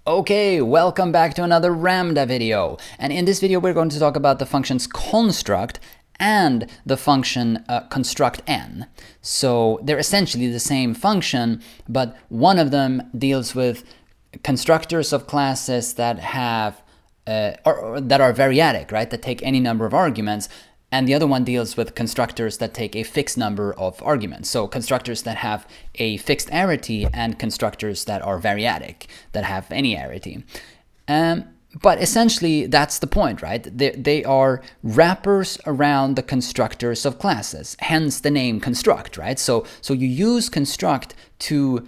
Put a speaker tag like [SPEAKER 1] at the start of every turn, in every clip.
[SPEAKER 1] Okay, welcome back to another Ramda video. And in this video, we're going to talk about the functions construct and the function constructN. So they're essentially the same function, but one of them deals with constructors of classes that have or that are variadic, right? That take any number of arguments. And the other one deals with constructors that take a fixed number of arguments. So constructors that have a fixed arity and constructors that are variadic, that have any arity. But essentially, that's the point, right? They are wrappers around the constructors of classes, hence the name construct, right? So you use construct to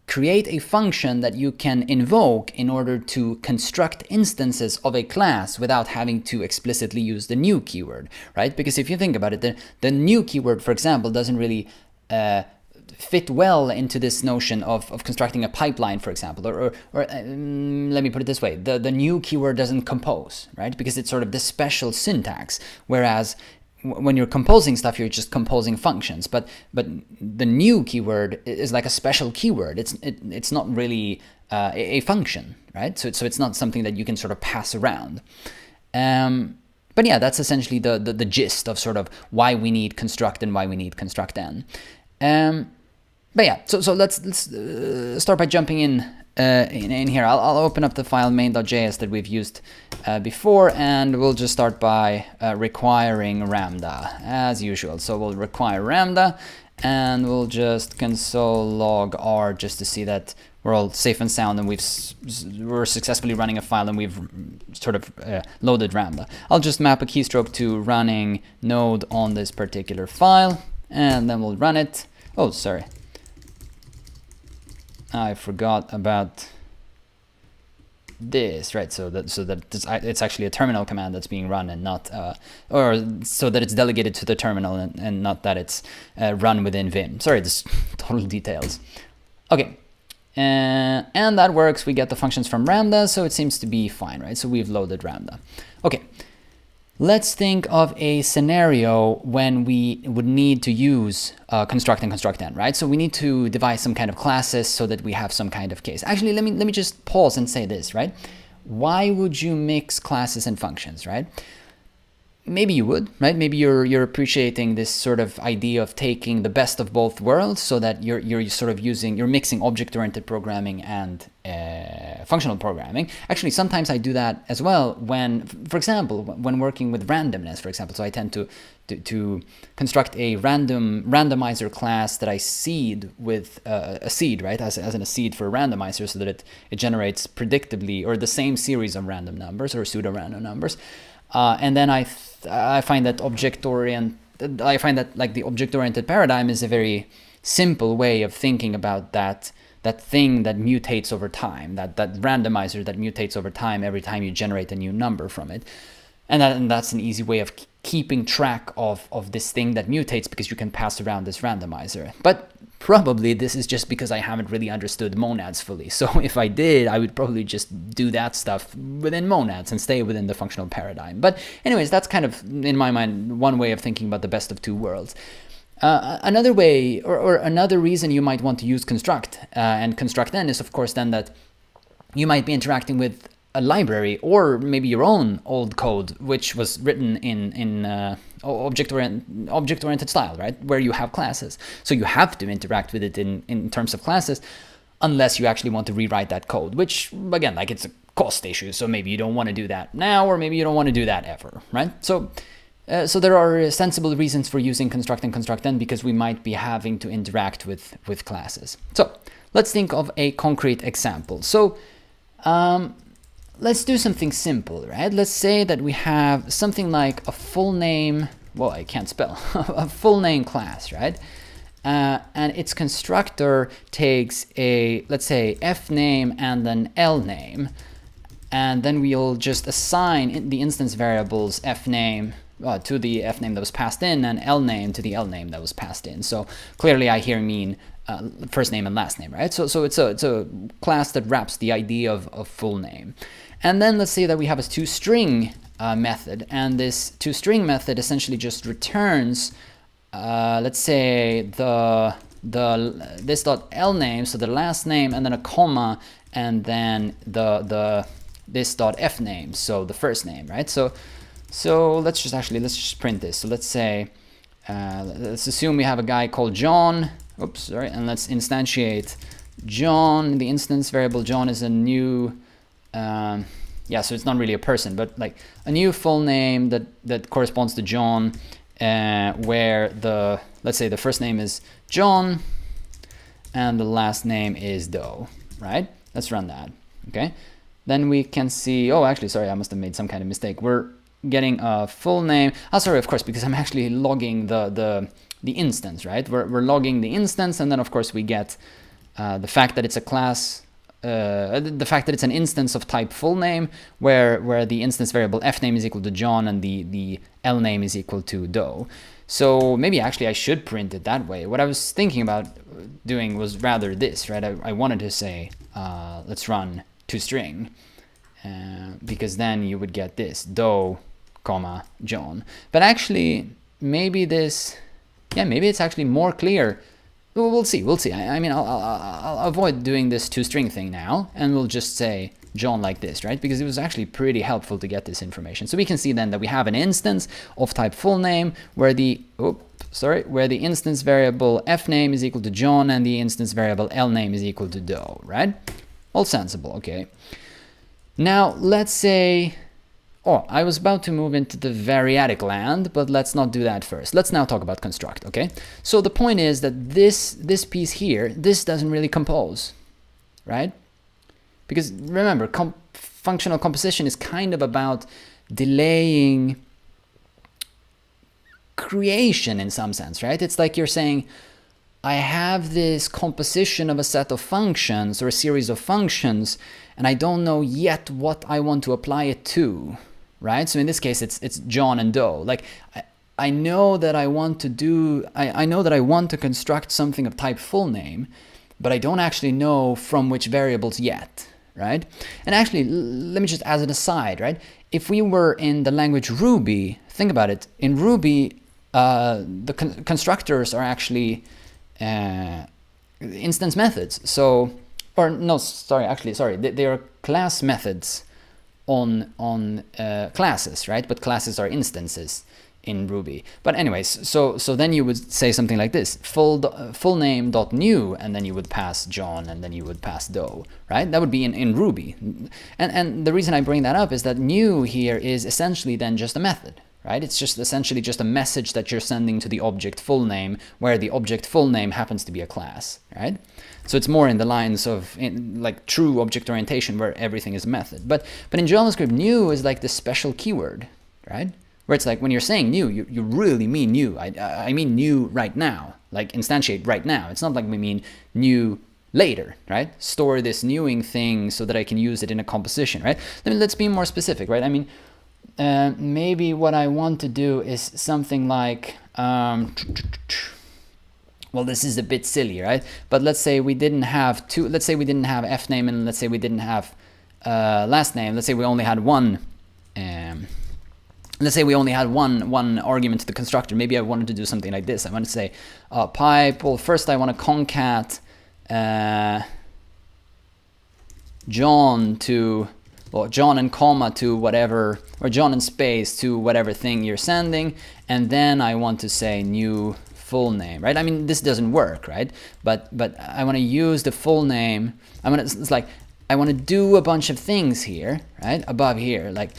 [SPEAKER 1] create a function that you can invoke in order to construct instances of a class without having to explicitly use the new keyword, right? Because if you think about it, the new keyword, for example, doesn't really fit well into this notion of constructing a pipeline, for example, or let me put it this way, the new keyword doesn't compose, right? Because it's sort of this special syntax, whereas when you're composing stuff, you're just composing functions. But the new keyword is like a special keyword. It's not really a function, right? So it's not something that you can sort of pass around. But yeah, that's essentially the gist of sort of why we need construct and why we need constructN. But yeah, so let's start by jumping in here. I'll open up the file main.js that we've used before, and we'll just start by requiring Ramda as usual. So we'll require Ramda, and we'll just console log R just to see that we're all safe and sound, and we're successfully running a file, and we've sort of loaded Ramda. I'll just map a keystroke to running node on this particular file, and then we'll run it. Oh, sorry. I forgot about this, right? So that it's actually a terminal command that's being run, and not or so that it's delegated to the terminal and not that it's run within Vim. Sorry, this total details. Okay, and that works. We get the functions from Ramda, so it seems to be fine, right? So we've loaded Ramda. Okay. Let's think of a scenario when we would need to use construct and constructN, right? So we need to devise some kind of classes so that we have some kind of case. Actually, let me just pause and say this, right? Why would you mix classes and functions, right? Maybe you would, right? Maybe you're appreciating this sort of idea of taking the best of both worlds, so that you're sort of you're mixing object-oriented programming and functional programming. Actually, sometimes I do that as well when, for example, when working with randomness, for example. So I tend to construct a randomizer class that I seed with a seed, right? As in a seed for a randomizer, so that it generates predictably, or the same series of random numbers or pseudo-random numbers. And then I find that like the object-oriented paradigm is a very simple way of thinking about that thing that mutates over time, that randomizer that mutates over time every time you generate a new number from it. And that's an easy way of keeping track of this thing that mutates, because you can pass around this randomizer. But probably this is just because I haven't really understood monads fully. So if I did, I would probably just do that stuff within monads and stay within the functional paradigm. But anyways, that's kind of, in my mind, one way of thinking about the best of two worlds. Another way, or another reason you might want to use construct and constructN is, of course, then that you might be interacting with a library, or maybe your own old code, which was written in object-oriented style, right? Where you have classes. So you have to interact with it in terms of classes, unless you actually want to rewrite that code, which, again, like, it's a cost issue. So maybe you don't want to do that now, or maybe you don't want to do that ever, right? So there are sensible reasons for using construct and constructN, because we might be having to interact with classes. So let's think of a concrete example. So let's do something simple, right? Let's say that we have something like a full name, well, I can't spell, a full name class, right? And its constructor takes a, let's say, f name and an l name. And then we'll just assign the instance variables f name to the f name that was passed in, and l name to the l name that was passed in. So clearly I here mean first name and last name, right? So it's a class that wraps the idea of full name. And then let's say that we have a toString method, and this toString method essentially just returns, let's say this.l name, so the last name, and then a comma, and then this dot f name, so the first name, right? So let's just print this. So let's say let's assume we have a guy called John. Oops, sorry, and let's instantiate John. The instance variable John is a new yeah, so it's not really a person, but like a new full name that corresponds to John, where let's say the first name is John and the last name is Doe, right? Let's run that. Okay, then we can see, oh, actually, sorry, I must have made some kind of mistake. We're getting a full name. Oh, sorry, of course, because I'm actually logging the instance, right? We're logging the instance, and then of course we get the fact that it's a class, the fact that it's an instance of type full name, where the instance variable f name is equal to John and the L name is equal to Doe. So maybe actually I should print it that way. What I was thinking about doing was rather this, right? I wanted to say, let's run toString, because then you would get this, Doe, comma, John. But actually, maybe this, yeah, maybe it's actually more clear. We'll see. I mean, I'll avoid doing this toString thing now, and we'll just say John like this, right? Because it was actually pretty helpful to get this information. So we can see then that we have an instance of type full name where the instance variable f name is equal to John and the instance variable L name is equal to Doe, right? All sensible, okay. Now let's say, oh, I was about to move into the variadic land, but let's not do that first. Let's now talk about construct, okay? So the point is that this piece here, this doesn't really compose, right? Because remember, functional composition is kind of about delaying creation in some sense, right? It's like you're saying, I have this composition of a set of functions or a series of functions, and I don't know yet what I want to apply it to, right? So in this case, it's John and Doe. Like I know that I want to do, I know that I want to construct something of type full name, but I don't actually know from which variables yet, right? And actually, let me just add an aside, right? If we were in the language Ruby, think about it. In Ruby, the constructors are actually instance methods. So, or no, sorry, they are class methods on classes, right? But classes are instances in Ruby. But anyways, so then you would say something like this: full name dot new, and then you would pass John, and then you would pass Doe, right? That would be in Ruby. And the reason I bring that up is that new here is essentially then just a method, right? It's just essentially just a message that you're sending to the object full name, where the object full name happens to be a class, right? So it's more in the lines of like true object orientation, where everything is a method. But in JavaScript, new is like this special keyword, right? Where it's like when you're saying new, you really mean new. I mean new right now, like instantiate right now. It's not like we mean new later, right? Store this newing thing so that I can use it in a composition, right? Let's be more specific, right? I mean, maybe what I want to do is something like, well, this is a bit silly, right? But let's say we didn't have f name, and let's say we didn't have last name. Let's say we only had one. Let's say we only had one argument to the constructor. Maybe I wanted to do something like this. I want to say pipe. Well, first I want to concat John to, well, John and comma to whatever, or John and space to whatever thing you're sending, and then I want to say new full name, right? I mean, this doesn't work, right? But I want to use the full name. It's like I want to do a bunch of things here, right? Above here, like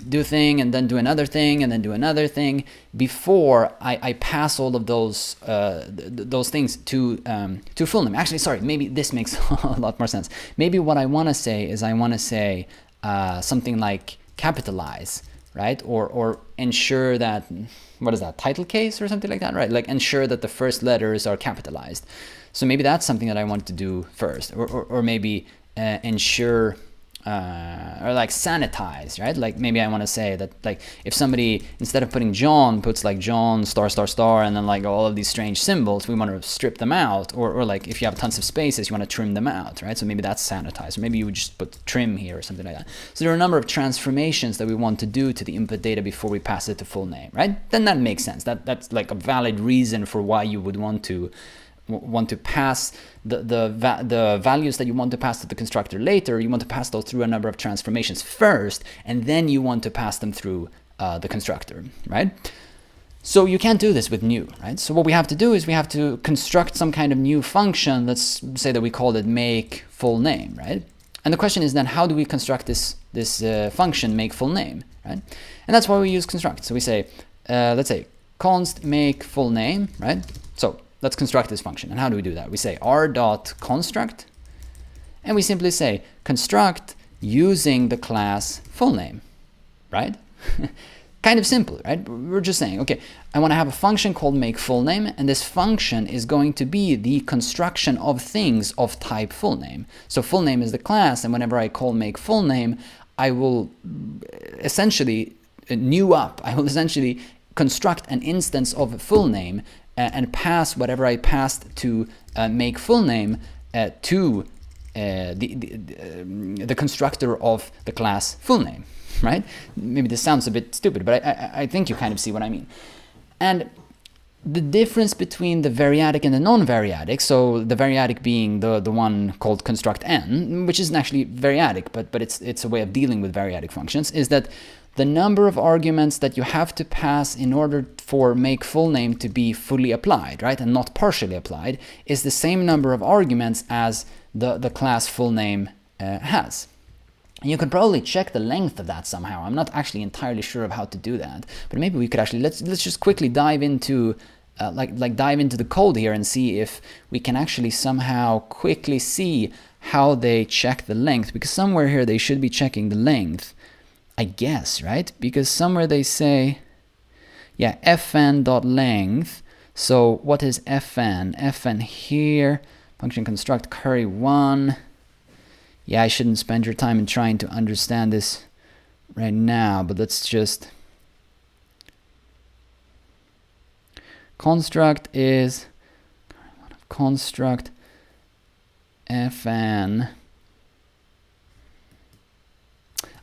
[SPEAKER 1] do a thing and then do another thing and then do another thing before I pass all of those things to full name. Actually, sorry, maybe this makes a lot more sense. Maybe what I want to say is I want to say something like capitalize, right? Or ensure that, what is that, title case or something like that, right? Like ensure that the first letters are capitalized. So maybe that's something that I want to do first, or maybe ensure, or like sanitize, right? Like maybe I want to say that, like, if somebody, instead of putting John, puts like John star star star and then like all of these strange symbols, we want to strip them out, or like if you have tons of spaces, you want to trim them out, right? So maybe that's sanitize, or maybe you would just put trim here or something like that. So there are a number of transformations that we want to do to the input data before we pass it to full name, right? Then that makes sense. That's like a valid reason for why you would want to want to pass the values that you want to pass to the constructor later, you want to pass those through a number of transformations first, and then you want to pass them through the constructor, right? So you can't do this with new, right? So what we have to do is we have to construct some kind of new function. Let's say that we call it make full name, right? And the question is then, how do we construct this function make full name, right? And that's why we use construct. So we say, let's say const make full name, right? So let's construct this function. And how do we do that? We say R.construct, and we simply say construct using the class full name, right? Kind of simple, right? We're just saying, okay, I want to have a function called make full name, and this function is going to be the construction of things of type full name. So full name is the class, and whenever I call make full name, I will essentially I will essentially construct an instance of full name and pass whatever I passed to make full name to the constructor of the class full name. Right? Maybe this sounds a bit stupid, but I think you kind of see what I mean. And the difference between the variadic and the non-variadic, so the variadic being the one called constructN, which isn't actually variadic, but it's a way of dealing with variadic functions, is that the number of arguments that you have to pass in order for make full name to be fully applied, right, and not partially applied, is the same number of arguments as the class full name has. And you could probably check the length of that somehow. I'm not actually entirely sure of how to do that, but maybe we could actually let's just quickly dive into dive into the code here and see if we can actually somehow quickly see how they check the length, because somewhere here they should be checking the length, I guess, right? Because somewhere they say, yeah, fn.length. So what is fn? Fn here, function construct curry 1. Yeah, I shouldn't spend your time in trying to understand this right now, but let's just... Construct is construct fn.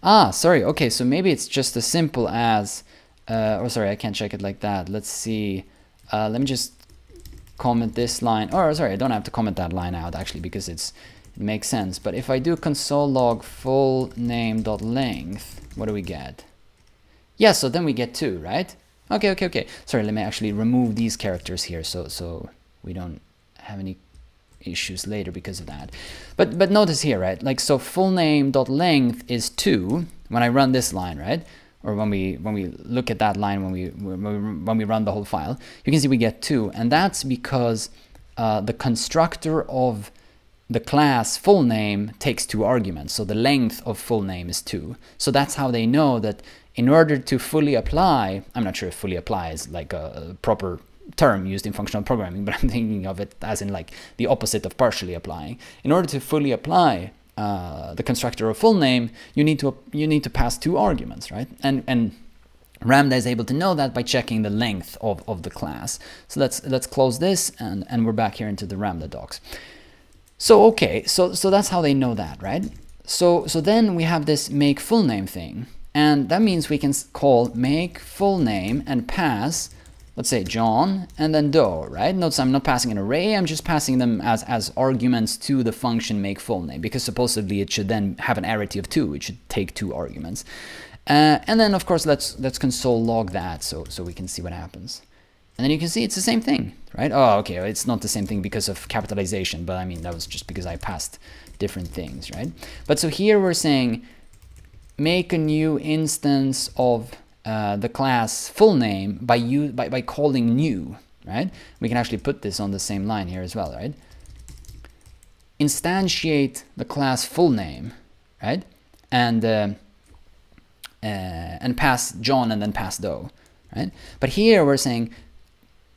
[SPEAKER 1] Ah, sorry. Okay, so maybe it's just as simple as... oh, sorry, I can't check it like that. Let's see. Let me just comment this line. Oh, sorry, I don't have to comment that line out, actually, because it makes sense. But if I do console log full name.length, what do we get? Yeah, so then we get 2, right? Okay. Sorry, let me actually remove these characters here so we don't have any issues later because of that. But notice here, right? Like, so full name.length is 2 when I run this line, right? Or when we look at that line when we run the whole file, you can see we get 2, and that's because the constructor of the class full name takes 2 arguments, so the length of full name is 2. So that's how they know that in order to fully apply, I'm not sure if fully apply is like a proper term used in functional programming, but I'm thinking of it as in like the opposite of partially applying. In order to fully apply the constructor of full name, you need to pass 2 arguments, right? And Ramda is able to know that by checking the length of the class. So let's close this, and we're back here into the Ramda docs. So okay, so that's how they know that, right? So then we have this make full name thing, and that means we can call make full name and pass, let's say John and then Doe, right? Notice I'm not passing an array, I'm just passing them as arguments to the function make full name, because supposedly it should then have an arity of 2, it should take 2 arguments. And then of course let's console log that so we can see what happens. And then you can see it's the same thing, right? Oh, okay, it's not the same thing because of capitalization, but I mean, that was just because I passed different things, right? But so here we're saying make a new instance of the class full name by calling new, right? We can actually put this on the same line here as well, right? Instantiate the class full name, right? And pass John and then pass Doe, right? But here we're saying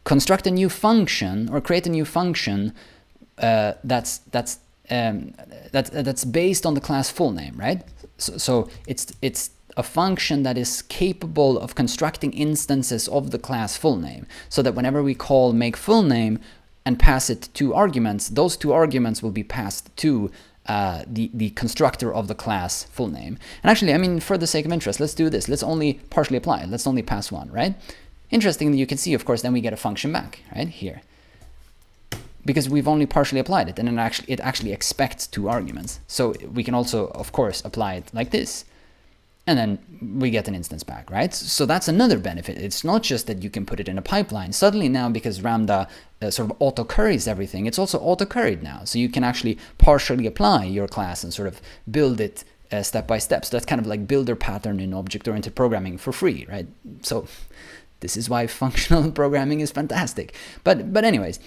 [SPEAKER 1] construct a new function or create a new function that's based on the class full name, right? So it's a function that is capable of constructing instances of the class full name, so that whenever we call make full name and pass it 2 arguments, those 2 arguments will be passed to the constructor of the class full name. And actually, I mean, for the sake of interest, let's do this. Let's only partially apply it. Let's only pass 1, right? Interestingly, you can see, of course, then we get a function back, right, here. because we've only partially applied it, and it actually expects 2 arguments. So we can also, of course, apply it like this, and then we get an instance back, right? So that's another benefit. It's not just that you can put it in a pipeline. Suddenly now, because Ramda sort of auto-curries everything, it's also auto-curried now. So you can actually partially apply your class and sort of build it step by step. So that's kind of like builder pattern in object-oriented programming for free, right? So this is why functional programming is fantastic. But anyways,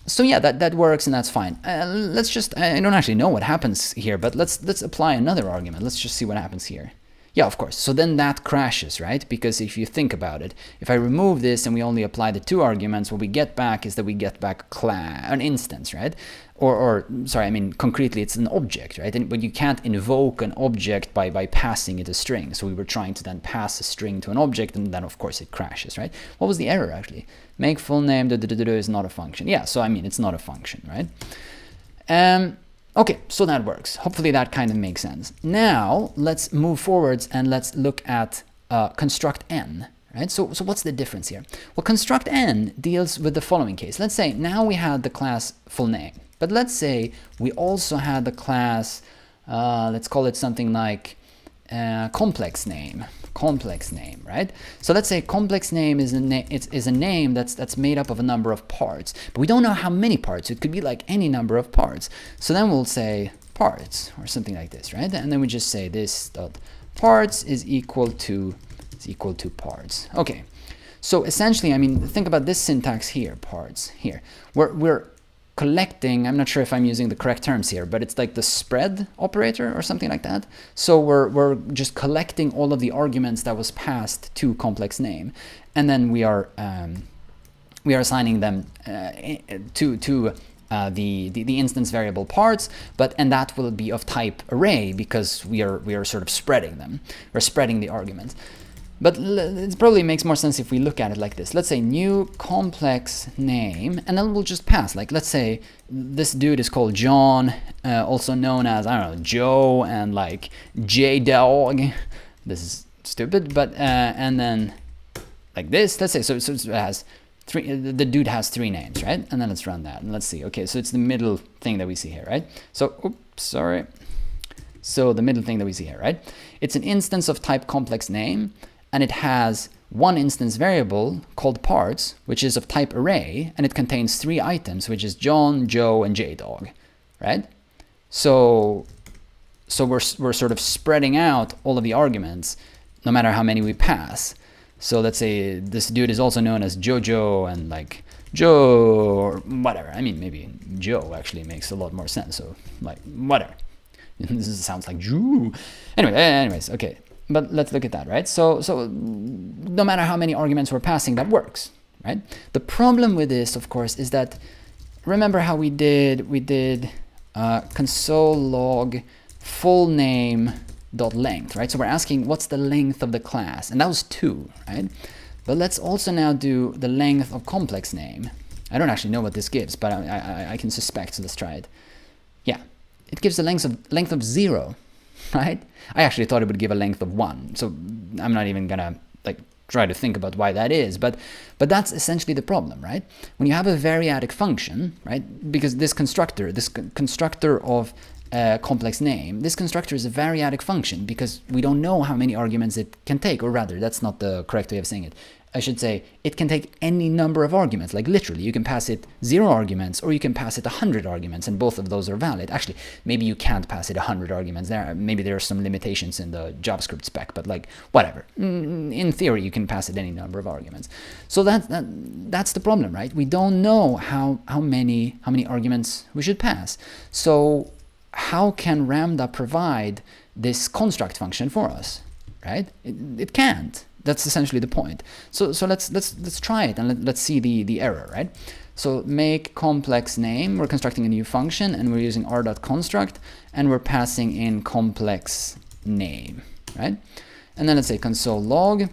[SPEAKER 1] so yeah, that works, and that's fine. Let's just, I don't actually know what happens here, but let's apply another argument. Let's just see what happens here. Yeah, of course. So then that crashes, right? Because if you think about it, if I remove this and we only apply the 2 arguments, what we get back is that we get back an instance, right? Or sorry, I mean, concretely, it's an object, right? But you can't invoke an object by passing it a string. So we were trying to then pass a string to an object, and then, of course, it crashes, right? What was the error, actually? Make full name is not a function. Yeah, so I mean, it's not a function, right? Okay, so that works. Hopefully that kind of makes sense. Now, let's move forwards and let's look at constructN, right? So what's the difference here? Well, constructN deals with the following case. Let's say now we had the class full name, but let's say we also had the class, let's call it something like complex name, right? So let's say complex name is a name that's made up of a number of parts, but we don't know how many parts. It could be like any number of parts. So then we'll say parts or something like this, right? And then we just say this dot parts is equal to parts. Okay. So essentially, I mean, think about this syntax here, parts here. We're collecting, I'm not sure if I'm using the correct terms here, but it's like the spread operator or something like that. So we're just collecting all of the arguments that was passed to complex name, and then we are assigning them to the instance variable parts, and that will be of type array because we are sort of spreading them. We're spreading the arguments. But it probably makes more sense if we look at it like this. Let's say new complex name, and then we'll just pass. Like, let's say this dude is called John, also known as, I don't know, Joe and like J-Dog. This is stupid, but, and then like this, let's say, so it has the dude has 3 names, right? And then let's run that, and let's see. Okay, so it's the middle thing that we see here, right? So, oops, sorry. So the middle thing that we see here, right? It's an instance of type complex name, and it has one instance variable called parts, which is of type array, and it contains 3 items, which is John, Joe, and J-Dog, right? So we're sort of spreading out all of the arguments, no matter how many we pass. So let's say this dude is also known as Jojo and like Joe or whatever. I mean, maybe Joe actually makes a lot more sense. So like whatever. This sounds like Jew. Anyways, okay. But let's look at that, right? So no matter how many arguments we're passing, that works, right? The problem with this, of course, is that, remember how we did console log full name dot length, right? So we're asking what's the length of the class, and that was 2, right? But let's also now do the length of complex name. I don't actually know what this gives, but I can suspect, so let's try it. Yeah, it gives a length of 0. Right? I actually thought it would give a length of 1, so I'm not even gonna like try to think about why that is, but that's essentially the problem, right? When you have a variadic function, right? Because this constructor of complex name, this constructor is a variadic function because we don't know how many arguments it can take, or rather, that's not the correct way of saying it. I should say it can take any number of arguments, like literally you can pass it 0 arguments or you can pass it 100 arguments, and both of those are valid. Actually, maybe you can't pass it 100 arguments. Maybe there are some limitations in the JavaScript spec, but like whatever. In theory, you can pass it any number of arguments. So that's the problem, right? We don't know how many arguments we should pass. So how can Ramda provide this construct function for us, right? It can't. That's essentially the point. So let's try it and let's see the error, right? So make complex name, we're constructing a new function and we're using R.construct and we're passing in complex name, right? And then let's say console log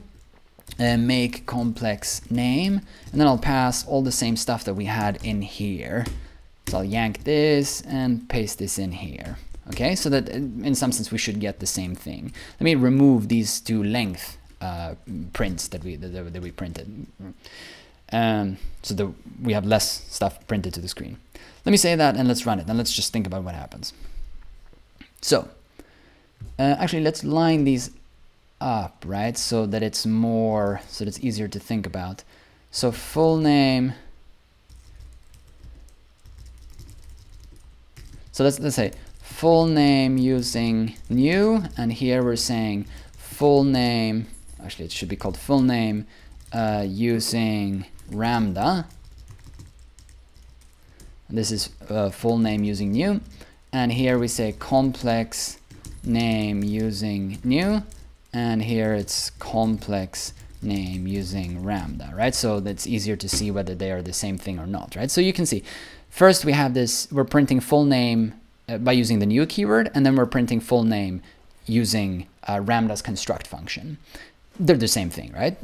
[SPEAKER 1] make complex name, and then I'll pass all the same stuff that we had in here. So I'll yank this and paste this in here. Okay, so that in some sense we should get the same thing. Let me remove these 2 length prints that we printed. so we have less stuff printed to the screen. Let me say that and let's run it, and let's just think about what happens. So actually, let's line these up, right, so that it's easier to think about. So full name. So let's say full name using new, and here we're saying full name. Actually, it should be called full name using Ramda. This is full name using new, and here we say complex name using new, and here it's complex name using Ramda, right? So that's easier to see whether they are the same thing or not, right? So you can see, first we have this, we're printing full name by using the new keyword, and then we're printing full name using Ramda's construct function. They're the same thing, right?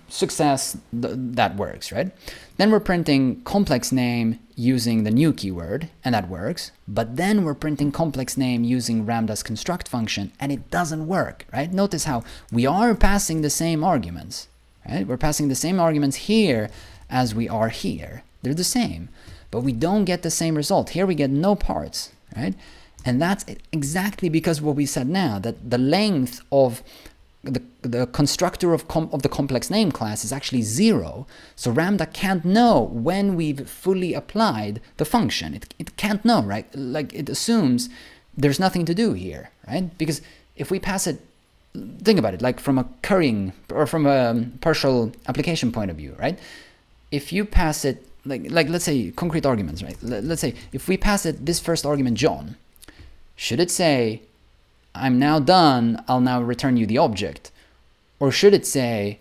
[SPEAKER 1] Success, that works, right? Then we're printing complex name using the new keyword, and that works. But then we're printing complex name using Ramda's construct function, and it doesn't work, right? Notice how we are passing the same arguments, right? We're passing the same arguments here as we are here. They're the same, but we don't get the same result. Here we get no parts, right? And that's exactly because of what we said now, that the length of the constructor of the complex name class is actually 0. So Ramda can't know when we've fully applied the function. It can't know, right? Like, it assumes there's nothing to do here, right? Because if we pass it, think about it, like from a currying or from a partial application point of view, right? If you pass it, like let's say concrete arguments, right? Let's say if we pass it this first argument, John, should it say, I'm now done, I'll now return you the object? Or should it say,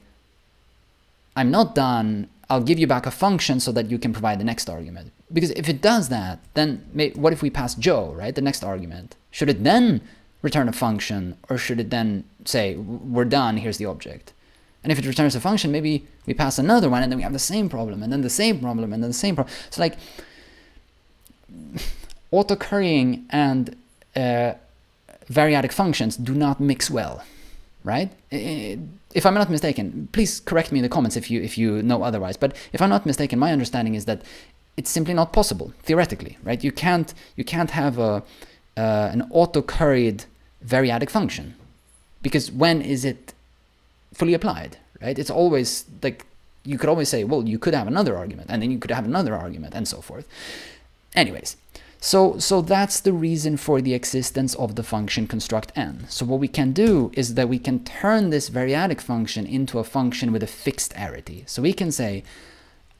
[SPEAKER 1] I'm not done, I'll give you back a function so that you can provide the next argument? Because if it does that, then what if we pass Joe, right, the next argument? Should it then return a function, or should it then say, we're done, here's the object? And if it returns a function, maybe we pass another one, and then we have the same problem, and then the same problem, and then the same problem. So like, auto-currying and variadic functions do not mix well, right? If I'm not mistaken, please correct me in the comments if you know otherwise. But if I'm not mistaken, my understanding is that it's simply not possible theoretically, right? You can't have an auto-curried variadic function, because when is it fully applied, right? It's always like, you could always say, well, you could have another argument, and then you could have another argument, and so forth. Anyways. So that's the reason for the existence of the function constructN. So what we can do is that we can turn this variadic function into a function with a fixed arity. So we can say,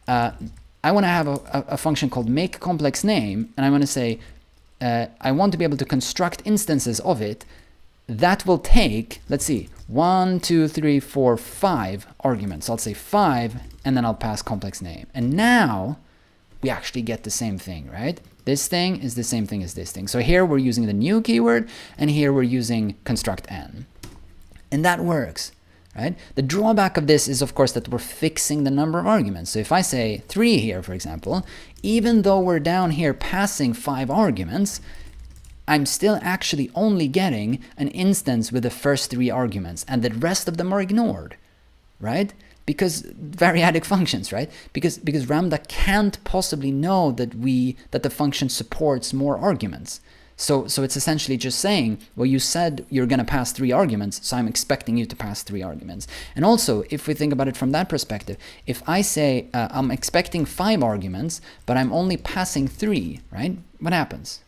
[SPEAKER 1] I want to have a function called makeComplexName, and I want to say, I want to be able to construct instances of it that will take, let's see, 1, 2, 3, 4, 5 arguments. I'll say 5, and then I'll pass complex name. And now we actually get the same thing, right? This thing is the same thing as this thing. So here we're using the new keyword, and here we're using constructN. And that works, right? The drawback of this is, of course, that we're fixing the number of arguments. So if I say 3 here, for example, even though we're down here passing 5 arguments, I'm still actually only getting an instance with the first 3 arguments, and the rest of them are ignored, right? Because variadic functions, right? Because Ramda can't possibly know that the function supports more arguments. So it's essentially just saying, well, you said you're going to pass 3 arguments, so I'm expecting you to pass 3 arguments. And also, if we think about it from that perspective, if I say I'm expecting 5 arguments, but I'm only passing 3, right? What happens?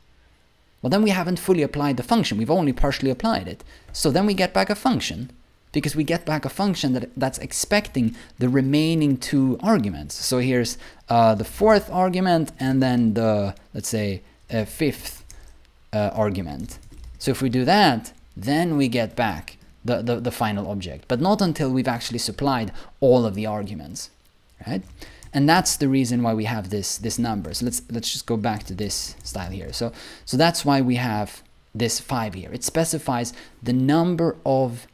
[SPEAKER 1] Well, then we haven't fully applied the function. We've only partially applied it. So then we get back a function, because we get back a function that's expecting the remaining 2 arguments. So here's the 4th argument, and then the, let's say, 5th argument. So if we do that, then we get back the final object, but not until we've actually supplied all of the arguments, right? And that's the reason why we have this number. So let's just go back to this style here. So that's why we have this 5 here. It specifies the number of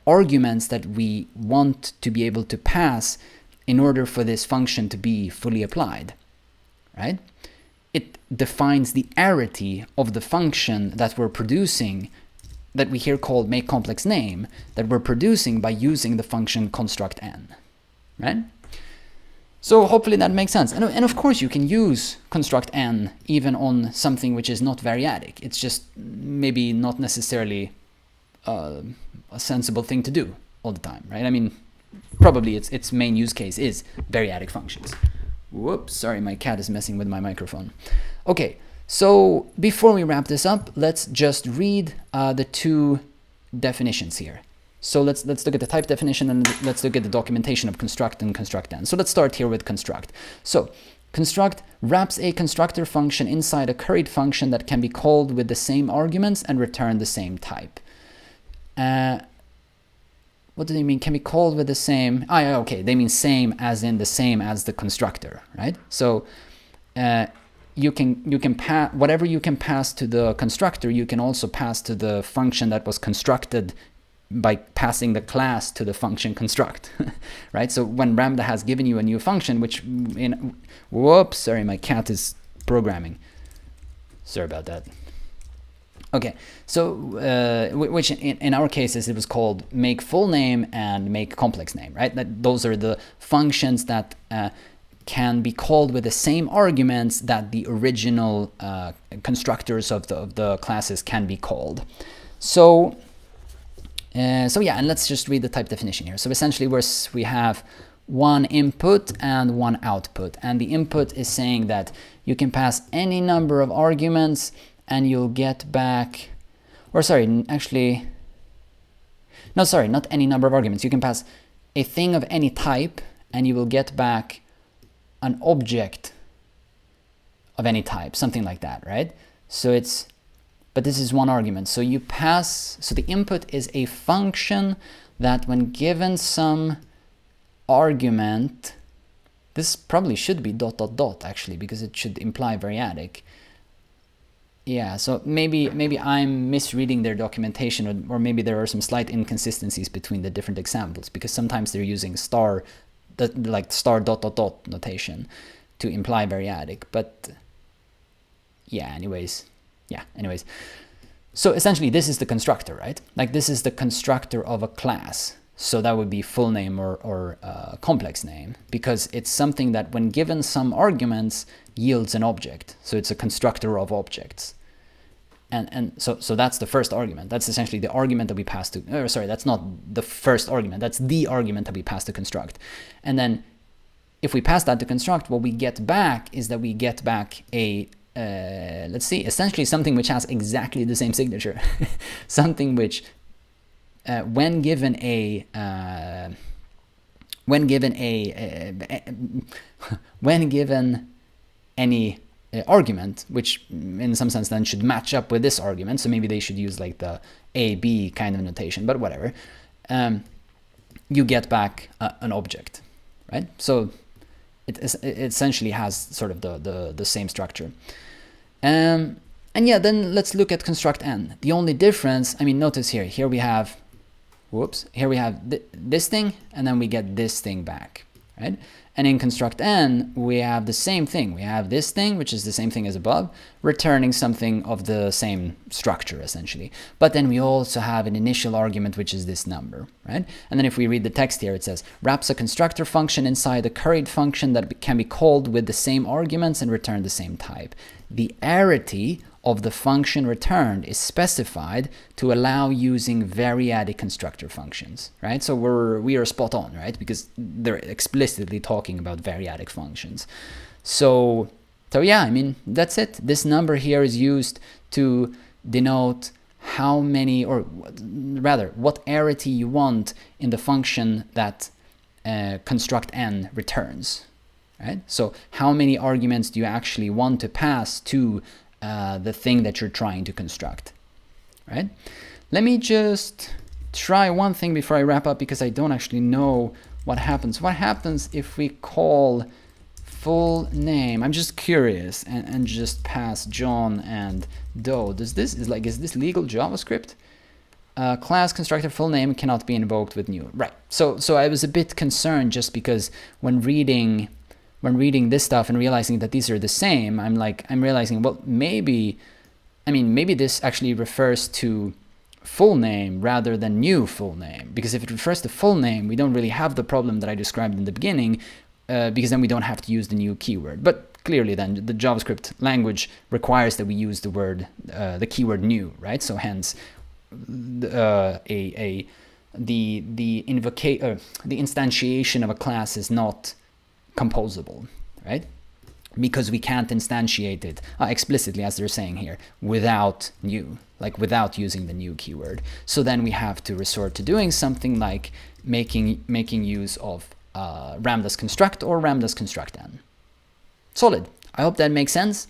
[SPEAKER 1] arguments that we want to be able to pass in order for this function to be fully applied, right? It defines the arity of the function that we're producing, that we here called makeComplexName, that we're producing by using the function constructN, right? So hopefully that makes sense. And of course you can use constructN even on something which is not variadic. It's just maybe not necessarily a sensible thing to do all the time, right? I mean, probably its main use case is variadic functions. Whoops, sorry, my cat is messing with my microphone. Okay, so before we wrap this up, let's just read the two definitions here. So let's look at the type definition and let's look at the documentation of construct and constructN. So let's start here with construct. So construct wraps a constructor function inside a curried function that can be called with the same arguments and return the same type. What do they mean? Can be called with the same? Okay, they mean same as in the same as the constructor, right? So you can pass whatever you can pass to the constructor, you can also pass to the function that was constructed by passing the class to the function construct, right? So when Ramda has given you a new function, which whoops, sorry, my cat is programming. Sorry about that. Okay, so which in our cases it was called make full name and make complex name, right? Those are the functions that can be called with the same arguments that the original constructors of the classes can be called. So yeah, and let's just read the type definition here. So essentially we have one input and one output, and the input is saying that you can pass any number of arguments and you'll get back, or sorry, actually, no, sorry, not any number of arguments. You can pass a thing of any type and you will get back an object of any type, something like that, right? So it's, but this is one argument. So you pass, so the input is a function that when given some argument, this probably should be ... actually, because it should imply variadic. Yeah, so maybe I'm misreading their documentation, or maybe there are some slight inconsistencies between the different examples, because sometimes they're using star, like star ... notation to imply variadic. But yeah, anyways. So essentially this is the constructor, right? Like this is the constructor of a class. So that would be full name or complex name, because it's something that when given some arguments yields an object. So it's a constructor of objects. And so that's the first argument. That's essentially the argument that we pass to, or sorry, that's not the first argument. That's the argument that we pass to construct. And then if we pass that to construct, what we get back is that we get back a, let's see, essentially something which has exactly the same signature. Something which, when given any argument, which in some sense then should match up with this argument, so maybe they should use like the A-B kind of notation, but whatever, you get back an object, right? So it essentially has sort of the same structure. And yeah, then let's look at constructN. The only difference, I mean, notice here we have, whoops, here we have this thing, and then we get this thing back, right? And in constructN, we have the same thing. We have this thing, which is the same thing as above, returning something of the same structure, essentially. But then we also have an initial argument, which is this number, right? And then if we read the text here, it says, wraps a constructor function inside a curried function that can be called with the same arguments and return the same type. The arity of the function returned is specified to allow using variadic constructor functions, right? So we are spot on, right? Because they're explicitly talking about variadic functions. So yeah, I mean, that's it. This number here is used to denote how many, or rather, what arity you want in the function that constructN returns, right? So how many arguments do you actually want to pass to the thing that you're trying to construct, right? Let me just try one thing before I wrap up, because I don't actually know what happens. What happens if we call full name? I'm just curious, and just pass John and Doe. Is this legal JavaScript? Class constructor full name cannot be invoked with new. Right. So I was a bit concerned, just because when reading this stuff and realizing that these are the same, I'm realizing, well, maybe this actually refers to full name rather than new full name, because if it refers to full name, we don't really have the problem that I described in the beginning, because then we don't have to use the new keyword. But clearly then the JavaScript language requires that we use the word, the keyword new, right? So hence the instantiation of a class is not composable, right? Because we can't instantiate it explicitly, as they're saying here, without new, like without using the new keyword. So then we have to resort to doing something like making use of Ramda's construct or Ramda's constructN. Solid. I hope that makes sense.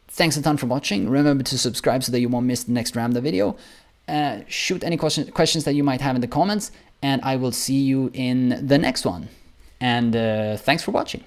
[SPEAKER 1] Thanks a ton for watching. Remember to subscribe so that you won't miss the next Ramda video. Shoot any questions that you might have in the comments, and I will see you in the next one. And thanks for watching.